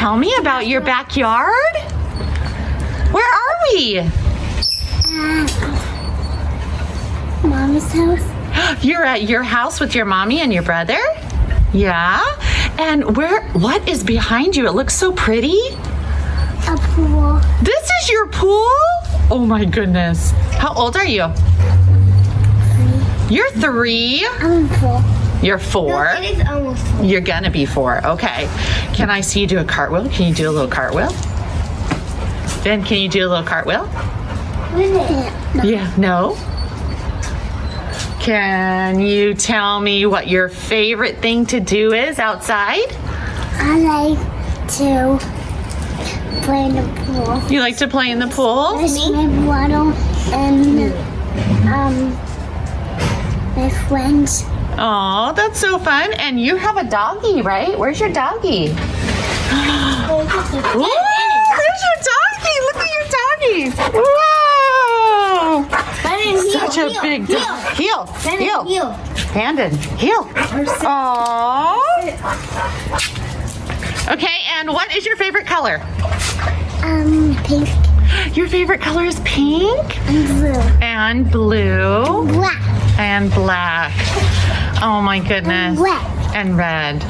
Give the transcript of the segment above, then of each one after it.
tell me about your backyard? Where are we? Mommy's house. You're at your house with your mommy and your brother? Yeah? And what is behind you? It looks so pretty. A pool. This is your pool? Oh my goodness. How old are you? 3. You're 3? I'm 4. You're 4? No, it is almost 4. You're gonna be 4. Okay. Can I see you do a cartwheel? Can you do a little cartwheel? Ben, can you do a little cartwheel? No. Yeah. No? Can you tell me what your favorite thing to do is outside? I like to play in the pool. You like to play in the pool? With my brother and my friends. Oh, that's so fun. And you have a doggy, right? Where's your doggy? Ooh, there's your doggy. Look at your doggy. Whoa! Such a big dog. Heel. Handon. Heel. Aww. Okay, and what is your favorite color? Pink Your favorite color is pink and blue. and blue Black. and black. Oh my goodness. Red. And red.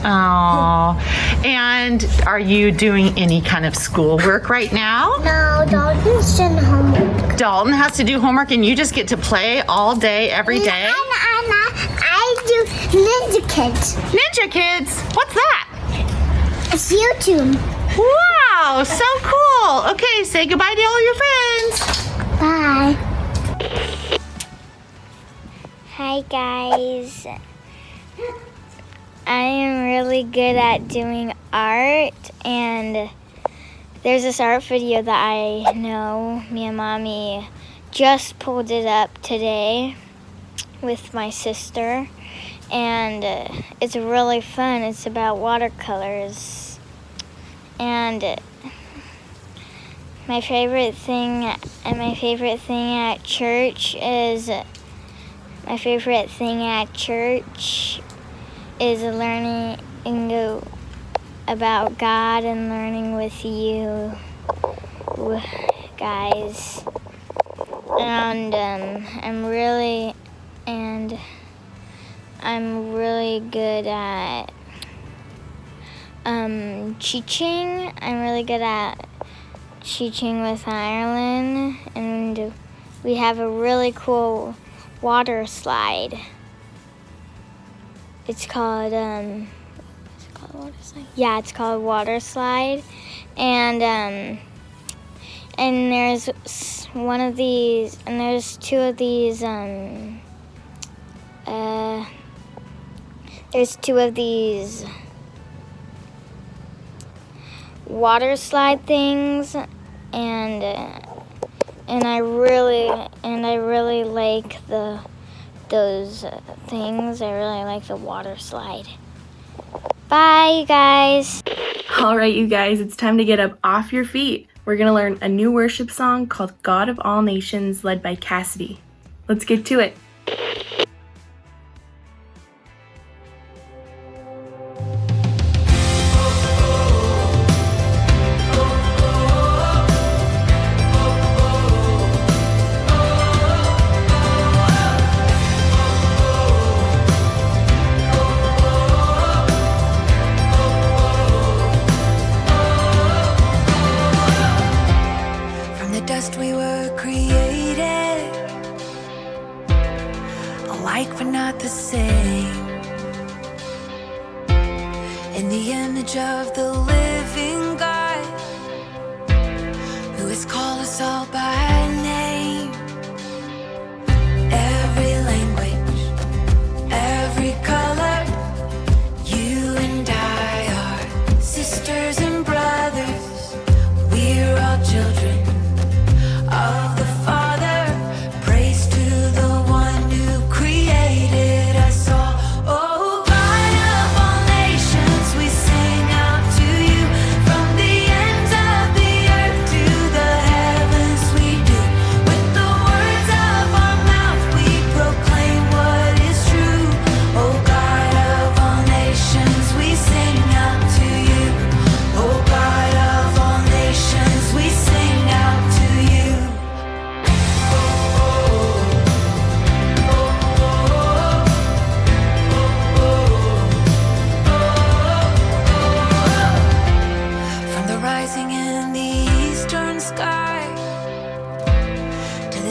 Oh. And are you doing any kind of schoolwork right now? No, Dalton's done homework. Dalton has to do homework and you just get to play all day, every day? I do Ninja Kids. Ninja Kids? What's that? It's YouTube. Wow, so cool. Okay, say goodbye to all your friends. Bye. Hi guys. I am really good at doing art, and there's this art video that I know me and Mommy just pulled it up today with my sister, and it's really fun. It's about watercolors, and my favorite thing at church is learning about God and learning with you guys. And I'm really good at teaching. I'm really good at teaching with Ireland, and we have a really cool water slide. It's called water slide? Yeah, it's called water slide, and there's one of these, and there's 2 of these there's 2 of these water slide things, and I really like those things. I really like the water slide. Bye, you guys. All right, you guys, it's time to get up off your feet. We're going to learn a new worship song called God of All Nations, led by Cassidy. Let's get to it. Dust we were created, alike but not the same, in the image of the living God, who has called us all by name. Every language, every color, you and I are sisters and brothers. We're all children of the Father. Praise to the one who created us all. Oh, God of all nations, we sing out to you. From the ends of the earth to the heavens, we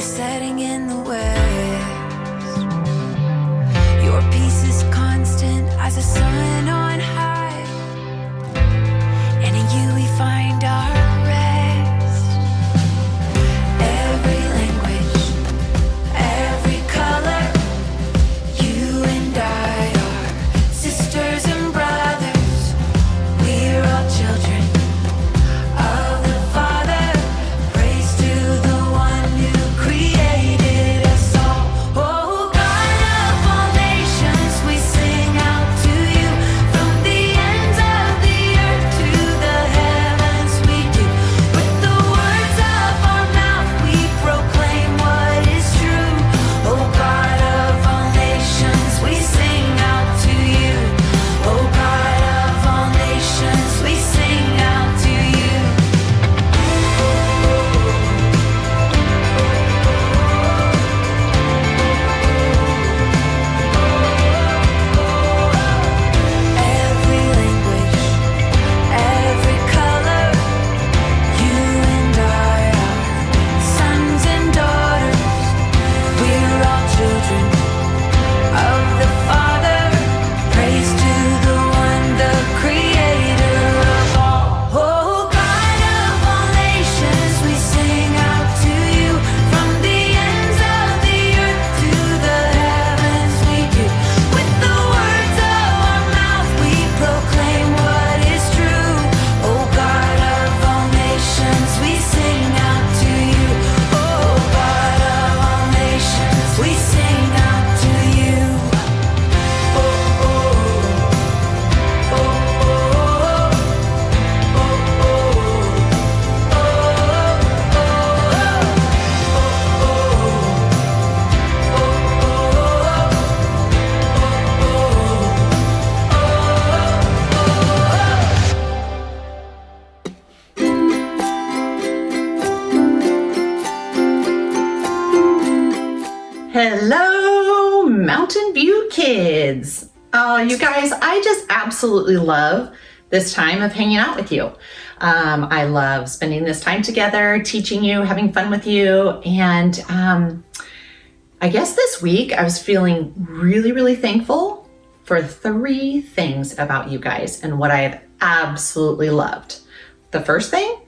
is setting in the west. Your peace is constant as a sun on high, and in you we find our rest. Every language, every color, you and I are sisters and brothers. We're all children of the Father. Praise to the one who created us all. Oh, God of all nations, we sing out to you. From the ends of the earth to the heavens we do. With the words of our mouth we proclaim what is true. Oh, God of all nations, we sing out to you. Oh, God of all nations, we sing out to you. Every language, every color, you and I are sons and daughters. We're all children of the Father. Praise to the one, the creator of all. Oh, God of all nations, we sing out to you. From the ends of the earth to the heavens we do. With the words of our mouth we proclaim what is true. Oh, God of all nations, we sing out to you. Oh, God of all nations, we sing out to you. Oh, oh, oh, oh, Hello, Mountain View kids. Oh, you guys, I just absolutely love this time of hanging out with you. I love spending this time together, teaching you, having fun with you. And I guess this week I was feeling really, really thankful for 3 things about you guys and what I have absolutely loved. The first thing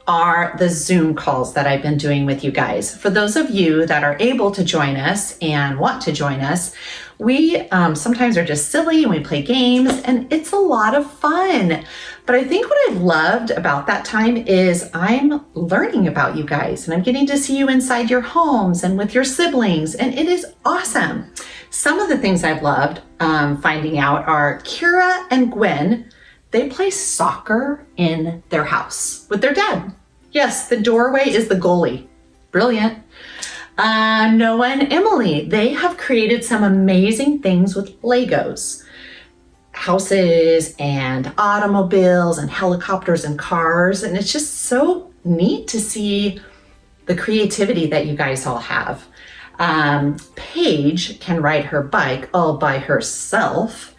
are the Zoom calls that I've been doing with you guys. For those of you that are able to join us and want to join us, we sometimes are just silly and we play games and it's a lot of fun. But I think what I've loved about that time is I'm learning about you guys and I'm getting to see you inside your homes and with your siblings, and it is awesome. Some of the things I've loved finding out are Kira and Gwen. They play soccer in their house with their dad. Yes, the doorway is the goalie. Brilliant. Noah and Emily, they have created some amazing things with Legos. Houses and automobiles and helicopters and cars. And it's just so neat to see the creativity that you guys all have. Paige can ride her bike all by herself.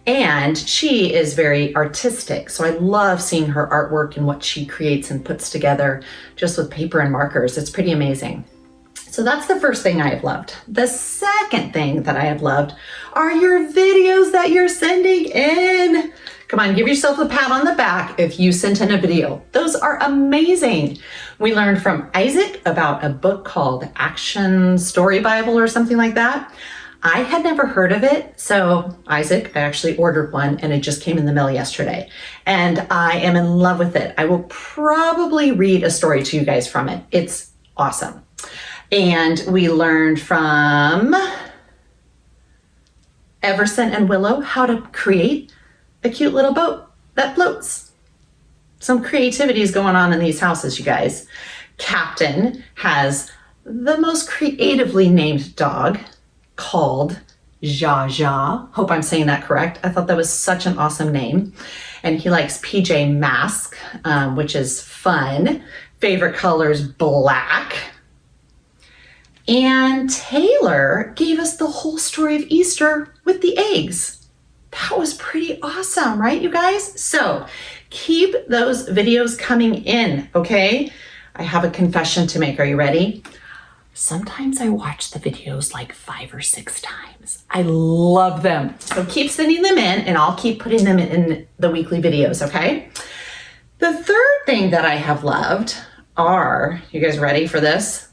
And she is very artistic. So I love seeing her artwork and what she creates and puts together just with paper and markers. It's pretty amazing. So that's the first thing I have loved. The second thing that I have loved are your videos that you're sending in. Come on, give yourself a pat on the back if you sent in a video. Those are amazing. We learned from Isaac about a book called Action Story Bible or something like that. I had never heard of it. So Isaac, I actually ordered one and it just came in the mail yesterday. And I am in love with it. I will probably read a story to you guys from it. It's awesome. And we learned from Everson and Willow how to create a cute little boat that floats. Some creativity is going on in these houses, you guys. Captain has the most creatively named dog called Jaja. Hope I'm saying that correct. I thought that was such an awesome name. And he likes PJ Masks, which is fun. Favorite color is black. And Taylor gave us the whole story of Easter with the eggs. That was pretty awesome, right, you guys? So keep those videos coming in, okay? I have a confession to make. Are you ready? sometimes I watch the videos like 5 or 6 times. I love them. So keep sending them in and I'll keep putting them in the weekly videos, okay? The third thing that I have loved are, you guys ready for this?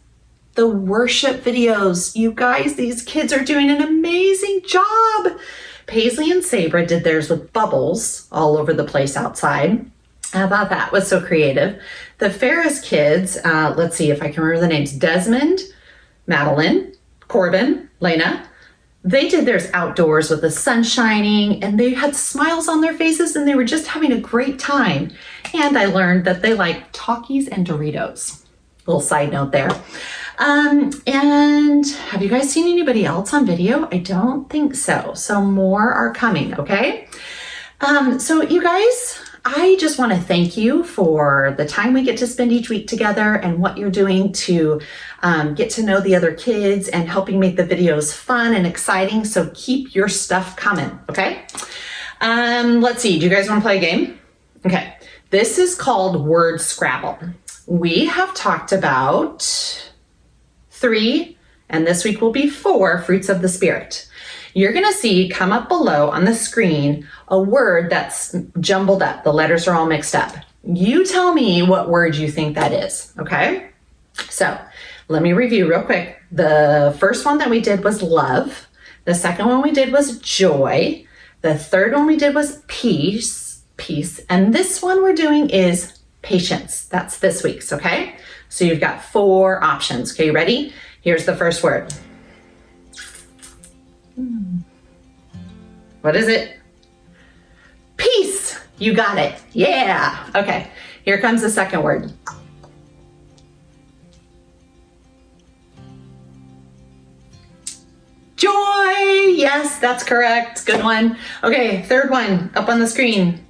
The worship videos. You guys, these kids are doing an amazing job. Paisley and Sabra did theirs with bubbles all over the place outside. I thought that was so creative. The Ferris kids, let's see if I can remember the names, Desmond, Madeline, Corbin, Lena, they did theirs outdoors with the sun shining and they had smiles on their faces and they were just having a great time. And I learned that they like Takis and Doritos. Little side note there. And have you guys seen anybody else on video? I don't think so. So more are coming, okay? So you guys, I just want to thank you for the time we get to spend each week together and what you're doing to get to know the other kids and helping make the videos fun and exciting. So keep your stuff coming, okay? Let's see, do you guys want to play a game? Okay, this is called Word Scrabble. We have talked about 3, and this week will be 4 fruits of the Spirit. You're gonna see come up below on the screen a word that's jumbled up. The letters are all mixed up. You tell me what word you think that is, okay? So let me review real quick. The first one that we did was love. The second one we did was joy. The third one we did was peace. And this one we're doing is patience. That's this week's, okay? So you've got 4 options. Okay, ready? Here's the first word. What is it? Peace. You got it. Yeah. Okay. Here comes the second word. Joy. Yes, that's correct. Good one. Okay, third one up on the screen.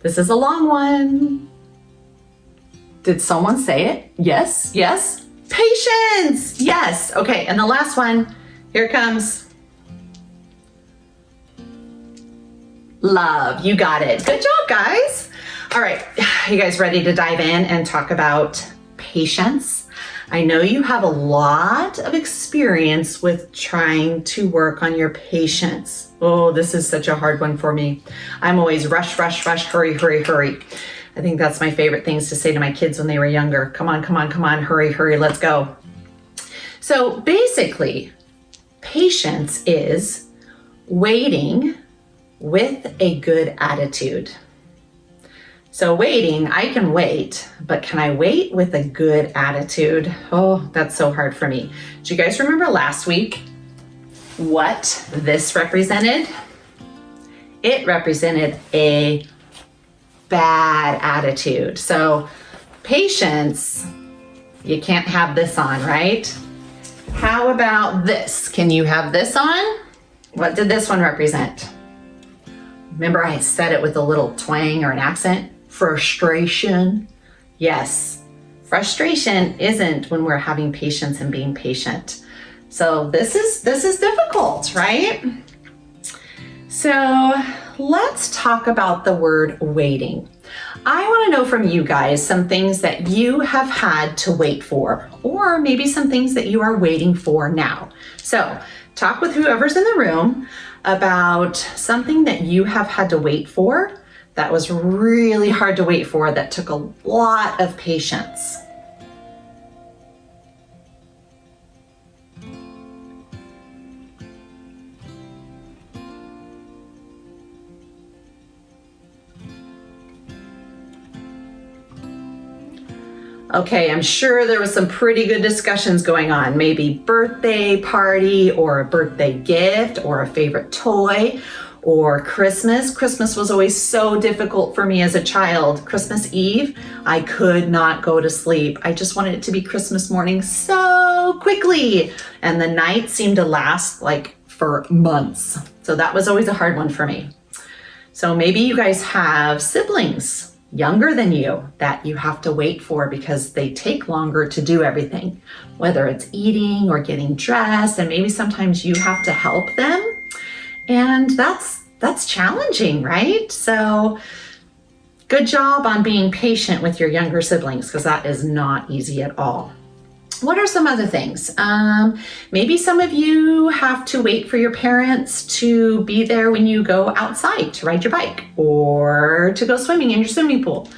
This is a long one. Did someone say it? Yes, yes. Patience. Yes. Okay, and the last one, here it comes. Love. You got it. Good job, guys. All right, you guys ready to dive in and talk about patience? I know you have a lot of experience with trying to work on your patience. Oh, this is such a hard one for me. I'm always rush, rush, rush, hurry, hurry, hurry. I think that's my favorite things to say to my kids when they were younger. Come on, come on, come on, hurry, hurry, let's go. So basically, patience is waiting with a good attitude. So waiting, I can wait, but can I wait with a good attitude? Oh, that's so hard for me. Do you guys remember last week what this represented? It represented a bad attitude. So patience, you can't have this on, right? How about this? Can you have this on? What did this one represent? Remember I said it with a little twang or an accent? Frustration. Yes, frustration isn't when we're having patience and being patient. So this is difficult, right? So let's talk about the word waiting. I want to know from you guys some things that you have had to wait for, or maybe some things that you are waiting for now. So talk with whoever's in the room about something that you have had to wait for that was really hard to wait for, that took a lot of patience. Okay, I'm sure there was some pretty good discussions going on. Maybe birthday party or a birthday gift or a favorite toy or Christmas. Christmas was always so difficult for me as a child. Christmas Eve, I could not go to sleep. I just wanted it to be Christmas morning so quickly. And the night seemed to last like for months. So that was always a hard one for me. So maybe you guys have siblings younger than you that you have to wait for because they take longer to do everything, whether it's eating or getting dressed, and maybe sometimes you have to help them. And that's challenging, right? So Good job on being patient with your younger siblings, because that is not easy at all. What are some other things? Maybe some of you have to wait for your parents to be there when you go outside to ride your bike or to go swimming in your swimming pool.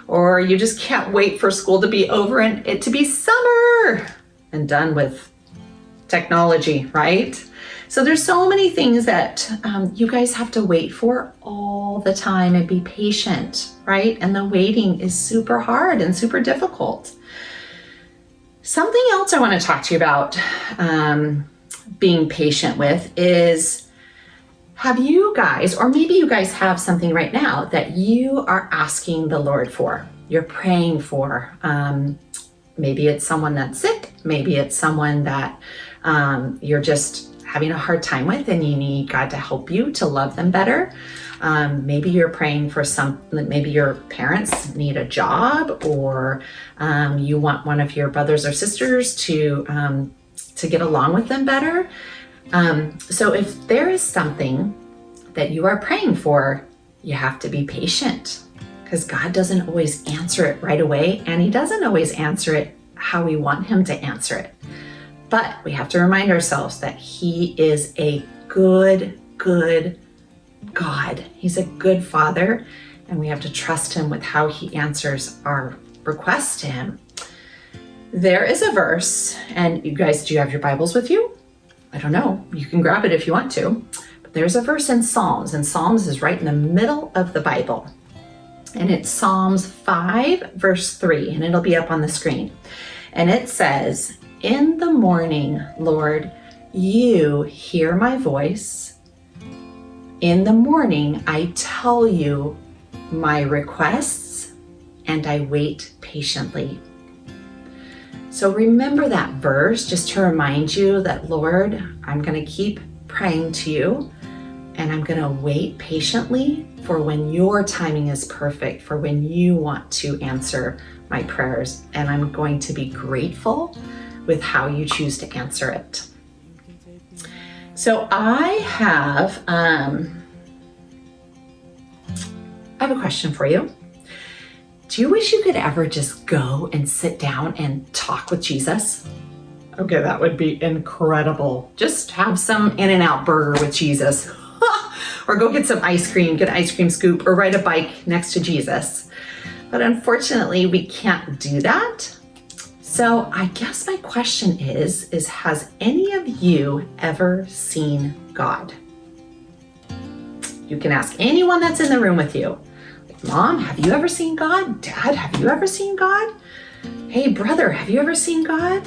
Or you just can't wait for school to be over and it to be summer and done with technology, right? So there's so many things that you guys have to wait for all the time and be patient, right? And the waiting is super hard and super difficult. Something else I want to talk to you about being patient with is, have you guys, or maybe you guys have something right now that you are asking the Lord for, you're praying for. Maybe it's someone that's sick, maybe it's someone that you're just having a hard time with and you need God to help you to love them better. Maybe you're praying for maybe your parents need a job, or you want one of your brothers or sisters to get along with them better. So if there is something that you are praying for, you have to be patient, because God doesn't always answer it right away, and he doesn't always answer it how we want him to answer it. But we have to remind ourselves that he is a good God. He's a good Father, and we have to trust him with how he answers our requests to him. There is a verse, and you guys, do you have your Bibles with you? I don't know. You can grab it if you want to. But there's a verse in Psalms, and Psalms is right in the middle of the Bible. And it's Psalms 5, verse 3, and it'll be up on the screen. And it says, "In the morning, Lord, you hear my voice. In the morning, I tell you my requests, and I wait patiently." So remember that verse just to remind you that, Lord, I'm going to keep praying to you, and I'm going to wait patiently for when your timing is perfect, for when you want to answer my prayers. And I'm going to be grateful with how you choose to answer it. So I have a question for you. Do you wish you could ever just go and sit down and talk with Jesus? Okay, that would be incredible. Just have some In-N-Out burger with Jesus. Or go get some ice cream, get an ice cream scoop, or ride a bike next to Jesus. But unfortunately, we can't do that. So I guess my question is has any of you ever seen God? You can ask anyone that's in the room with you. Mom, have you ever seen God? Dad, have you ever seen God? Hey, brother, have you ever seen God?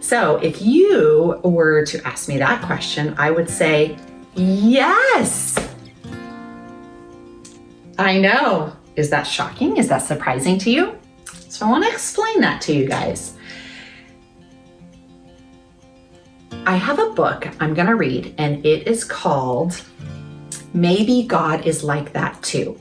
So if you were to ask me that question, I would say, yes. I know. Is that shocking? Is that surprising to you? So I want to explain that to you guys. I have a book I'm going to read, and it is called Maybe God is Like That Too.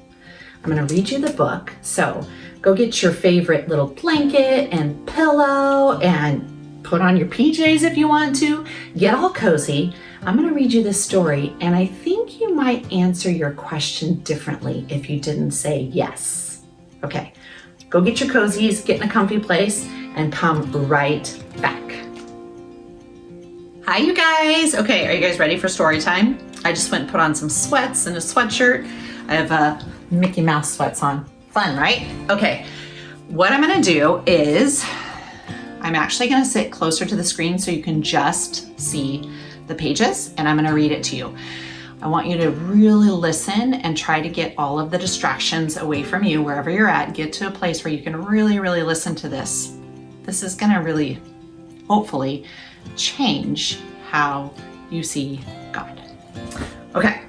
I'm going to read you the book. So go get your favorite little blanket and pillow and put on your PJs if you want to. Get all cozy. I'm going to read you this story, and I think you might answer your question differently if you didn't say yes. Okay, go get your cozies, get in a comfy place, and come right back. Hi, you guys. Okay, are you guys ready for story time? I just went and put on some sweats and a sweatshirt. I have Mickey Mouse sweats on. Fun, right? Okay, what I'm going to do is I'm actually going to sit closer to the screen so you can just see the pages, and I'm going to read it to you. I want you to really listen and try to get all of the distractions away from you wherever you're at. Get to a place where you can really, really listen to this. This is going to really, hopefully, change how you see God. Okay.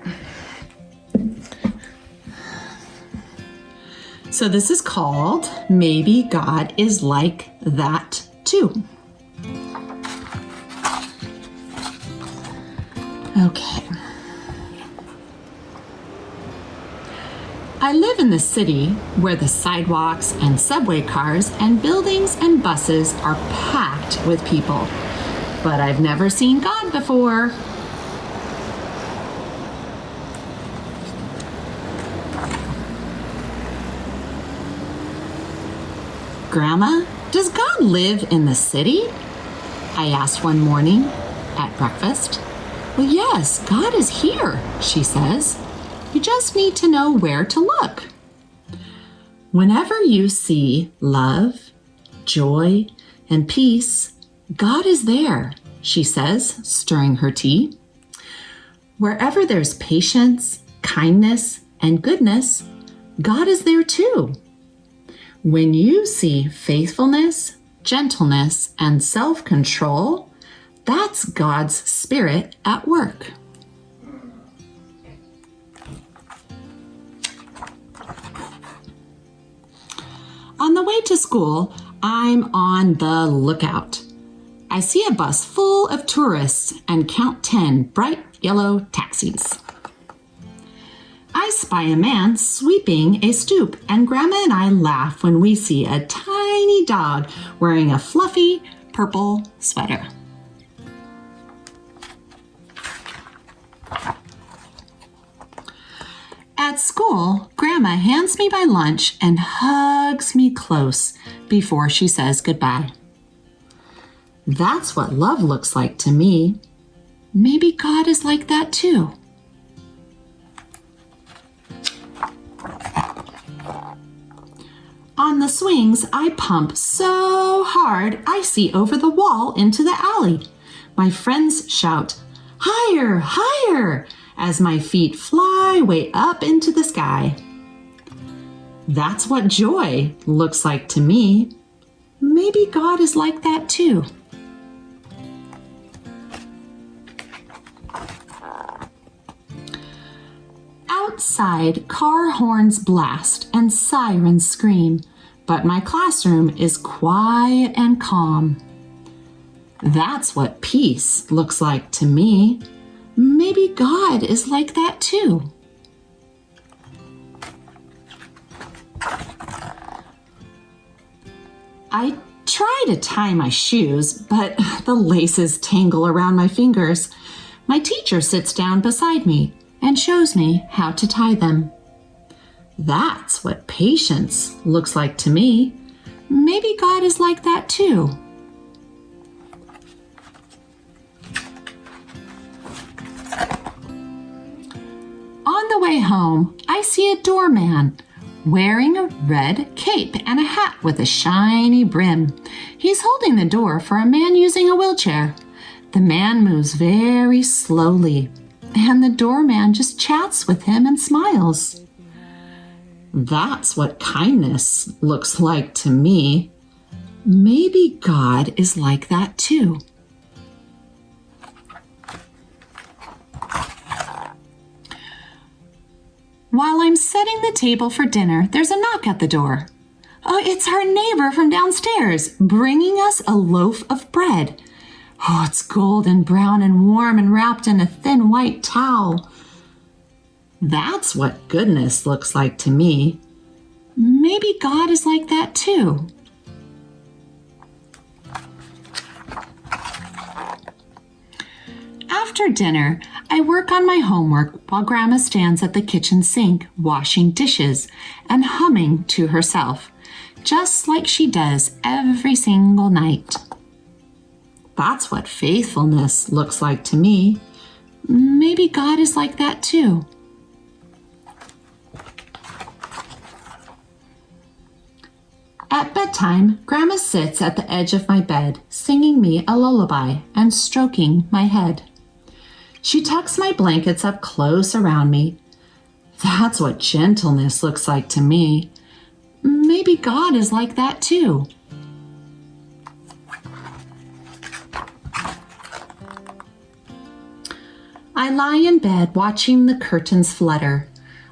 So this is called Maybe God is Like That Too. Okay. I live in the city where the sidewalks and subway cars and buildings and buses are packed with people. but I've never seen God before. Grandma, does God live in the city? I asked one morning at breakfast. Well, yes, God is here, she says. You just need to know where to look. Whenever you see love, joy, and peace, God is there, she says, stirring her tea. Wherever there's patience, kindness, and goodness, God is there too. When you see faithfulness, gentleness, and self-control, that's God's Spirit at work. On the way to school, I'm on the lookout. I see a bus full of tourists and count 10 bright yellow taxis. I spy a man sweeping a stoop, and Grandma and I laugh when we see a tiny dog wearing a fluffy purple sweater. At school, Grandma hands me my lunch and hugs me close before she says goodbye. That's what love looks like to me. Maybe God is like that too. On the swings, I pump so hard I see over the wall into the alley. My friends shout, "Higher, higher!" as my feet fly way up into the sky. That's what joy looks like to me. Maybe God is like that too. Outside, car horns blast and sirens scream, but my classroom is quiet and calm. That's what peace looks like to me. Maybe God is like that too. I try to tie my shoes, but the laces tangle around my fingers. My teacher sits down beside me and shows me how to tie them. That's what patience looks like to me. Maybe God is like that too. On the way home, I see a doorman wearing a red cape and a hat with a shiny brim. He's holding the door for a man using a wheelchair. The man moves very slowly, and the doorman just chats with him and smiles. That's what kindness looks like to me. Maybe God is like that too. While I'm setting the table for dinner, there's a knock at the door. Oh, it's our neighbor from downstairs, bringing us a loaf of bread. Oh, it's golden brown and warm and wrapped in a thin white towel. That's what goodness looks like to me. Maybe God is like that too. After dinner, I work on my homework while Grandma stands at the kitchen sink washing dishes and humming to herself, just like she does every single night. That's what faithfulness looks like to me. Maybe God is like that too. At bedtime, Grandma sits at the edge of my bed, singing me a lullaby and stroking my head. She tucks my blankets up close around me. That's what gentleness looks like to me. Maybe God is like that too. I lie in bed watching the curtains flutter.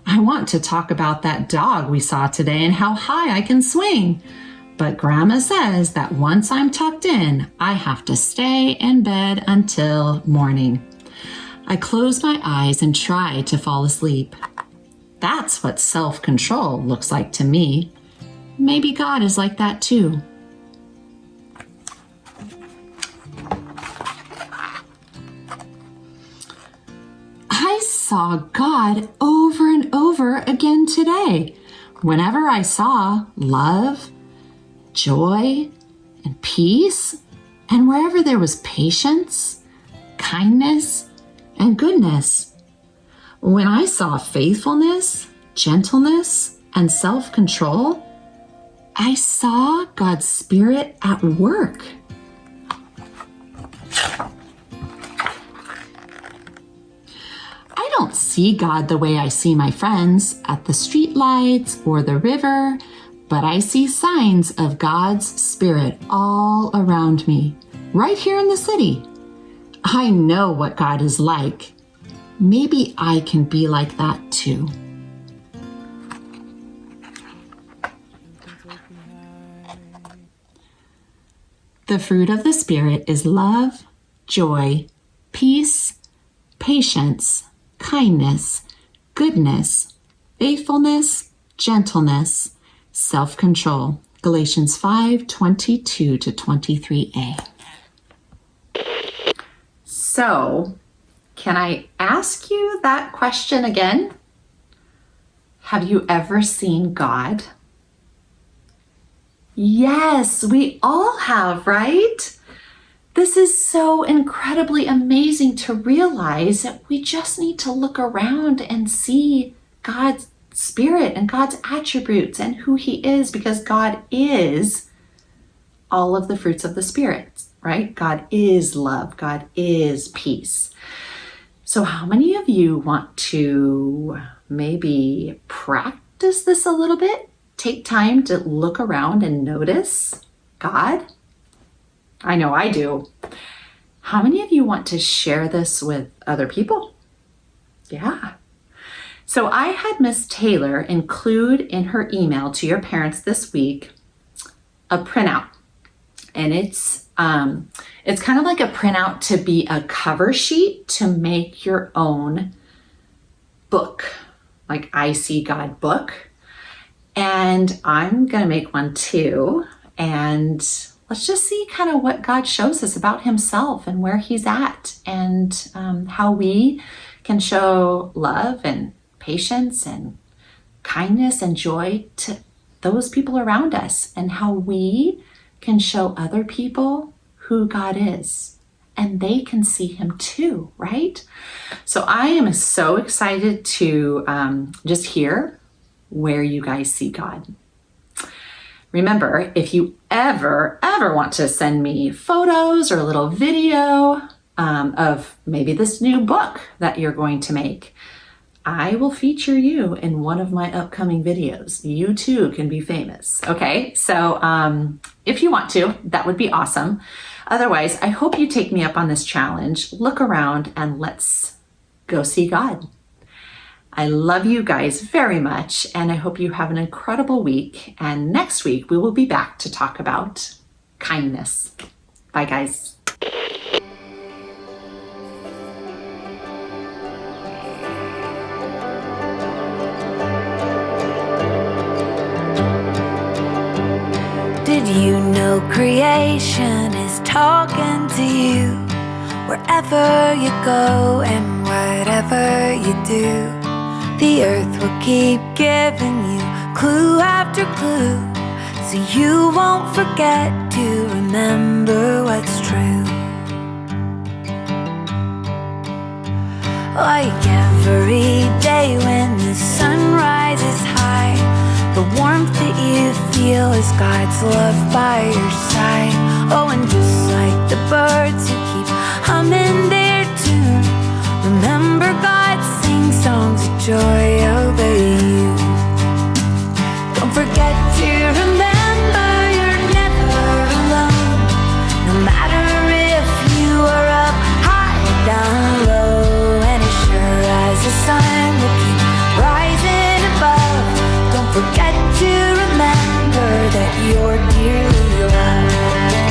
I want to talk about that dog we saw today and how high I can swing. But Grandma says that once I'm tucked in, I have to stay in bed until morning. I close my eyes and try to fall asleep. That's what self-control looks like to me. Maybe God is like that too. saw God over and over again today. Whenever I saw love, joy, and peace, and wherever there was patience, kindness, and goodness. When I saw faithfulness, gentleness, and self-control, I saw God's Spirit at work. I don't see God the way I see my friends at the streetlights or the river, but I see signs of God's Spirit all around me, right here in the city. I know what God is like. Maybe I can be like that too. The fruit of the Spirit is love, joy, peace, patience, kindness, goodness, faithfulness, gentleness, self-control. Galatians 5:22-23a. So, can I ask you that question again? Have you ever seen God? Yes, we all have, right? This is so incredibly amazing to realize that we just need to look around and see God's Spirit and God's attributes and who He is, because God is all of the fruits of the Spirit, right? God is love. God is peace. So how many of you want to maybe practice this a little bit? Take time to look around and notice God. I know I do. How many of you want to share this with other people? Yeah. So I had Miss Taylor include in her email to your parents this week a printout. And it's kind of like a printout to be a cover sheet to make your own book, like I See God book. And I'm going to make one too. And let's just see kind of what God shows us about Himself and where He's at, and how we can show love and patience and kindness and joy to those people around us, and how we can show other people who God is, and they can see Him too, right? So I am so excited to just hear where you guys see God. Remember, if you ever want to send me photos or a little video of maybe this new book that you're going to make, I will feature you in one of my upcoming videos. You too can be famous. Okay, so if you want to, that would be awesome. Otherwise, I hope you take me up on this challenge. Look around and let's go see God. I love you guys very much, and I hope you have an incredible week. And next week, we will be back to talk about kindness. Bye, guys. Did you know creation is talking to you wherever you go and whatever you do? The earth will keep giving you clue after clue, so you won't forget to remember what's true. Like every day when the sun rises high, the warmth that you feel is God's love by your side. Oh, and just like the birds who keep humming their tune, remember God sings songs of joy over you. Don't forget to remember you're never alone, no matter if you are up high or down low. And as sure as the sun will keep rising above, don't forget to remember that you're dearly loved.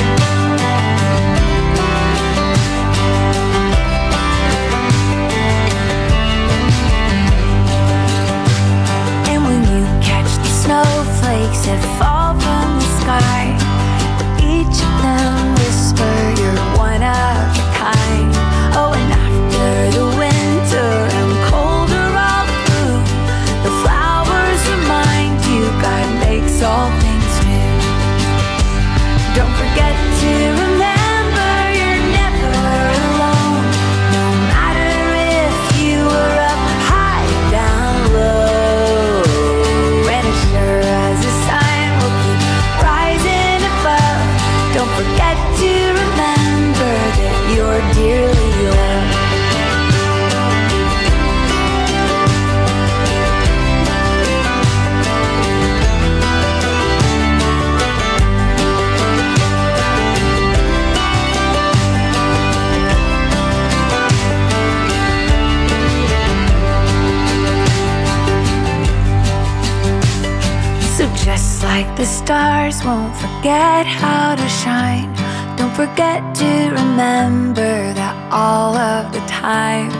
like the stars won't forget how to shine. Don't forget to remember that all of the time.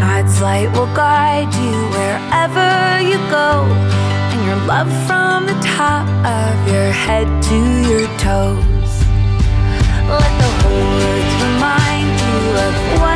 God's light will guide you wherever you go, and your love from the top of your head to your toes. Let the whole earth remind you of what